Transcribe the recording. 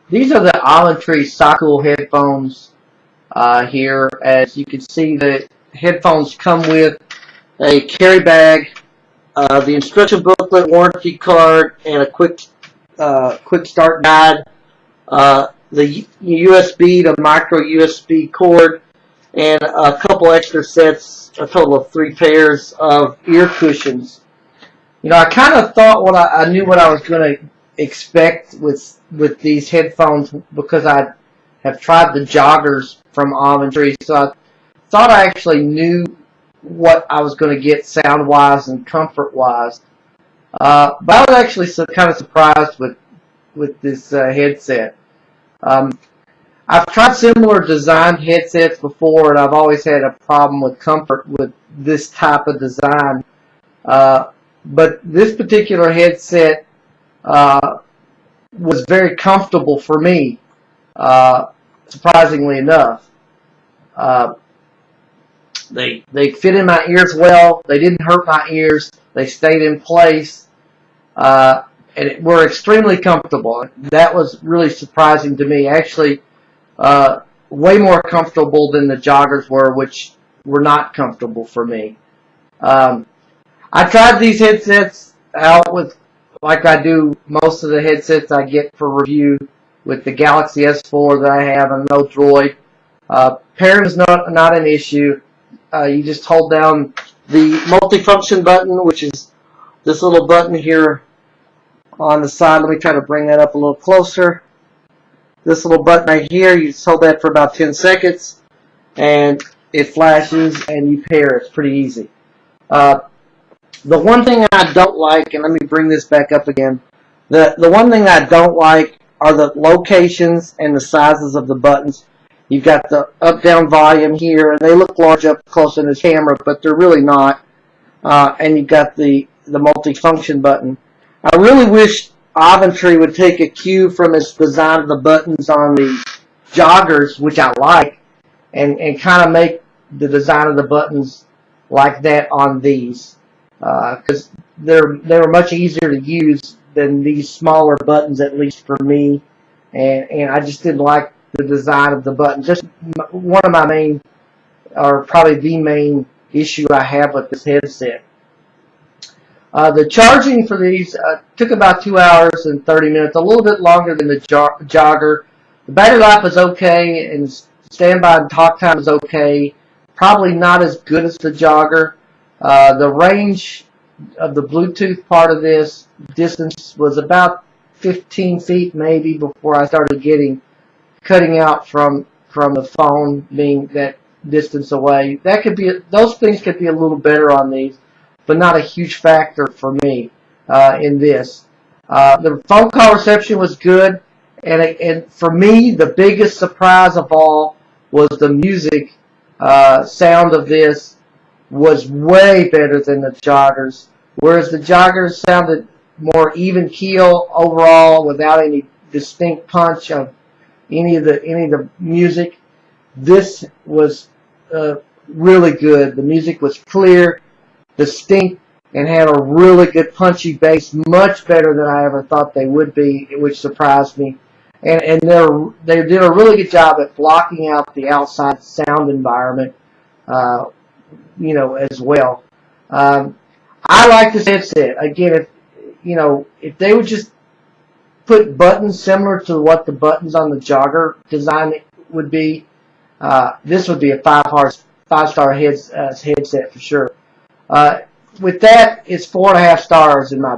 These are the Avantree Sacool headphones here. As you can see, the headphones come with a carry bag, the instruction booklet, warranty card, and a quick start guide. The USB to micro USB cord, and a couple extra sets, a total of 3 pairs of ear cushions. You know, I kind of thought I knew what I was going to expect with these headphones because I have tried the joggers from Avantree, so I thought I actually knew what I was going to get sound-wise and comfort-wise. But I was actually kind of surprised with this headset. I've tried similar designed headsets before, and I've always had a problem with comfort with this type of design. But this particular headset was very comfortable for me, surprisingly enough. They fit in my ears well. They didn't hurt my ears. They stayed in place, and were extremely comfortable. That was really surprising to me. Actually, way more comfortable than the joggers were, which were not comfortable for me. I tried these headsets out with, like I do most of the headsets I get for review, with the Galaxy S4 that I have and no Droid. Pairing is not an issue. You just hold down the multifunction button, which is this little button here on the side. Let me try to bring that up a little closer. This little button right here, you just hold that for about 10 seconds, and it flashes, and you pair. It's pretty easy. The one thing I don't like, and let me bring this back up again, the one thing I don't like are the locations and the sizes of the buttons. You've got the up-down volume here, and they look large up close in the camera, but they're really not. And you've got the multi-function button. I really wish Avantree would take a cue from its design of the buttons on the joggers, which I like, and kind of make the design of the buttons like that on these. Because they were much easier to use than these smaller buttons, at least for me, and I just didn't like the design of the button. Just one of my main, or probably the main issue I have with this headset. The charging for these took about 2 hours and 30 minutes, a little bit longer than the jogger. The battery life is okay, and standby and talk time is okay. Probably not as good as the jogger. The range of the Bluetooth part of this distance was about 15 feet maybe before I started cutting out from the phone being that distance away. Those things could be a little better on these, but not a huge factor for me in this. The phone call reception was good, and for me the biggest surprise of all was the music sound of this was way better than the joggers. Whereas the joggers sounded more even keel overall, without any distinct punch of any of the music. This was really good. The music was clear, distinct, and had a really good punchy bass, much better than I ever thought they would be, which surprised me. And they did a really good job at blocking out the outside sound environment, as well. I like this headset. Again, if they would just put buttons similar to what the buttons on the jogger design would be, this would be a 5-star headset for sure. With that, it's 4.5 stars in my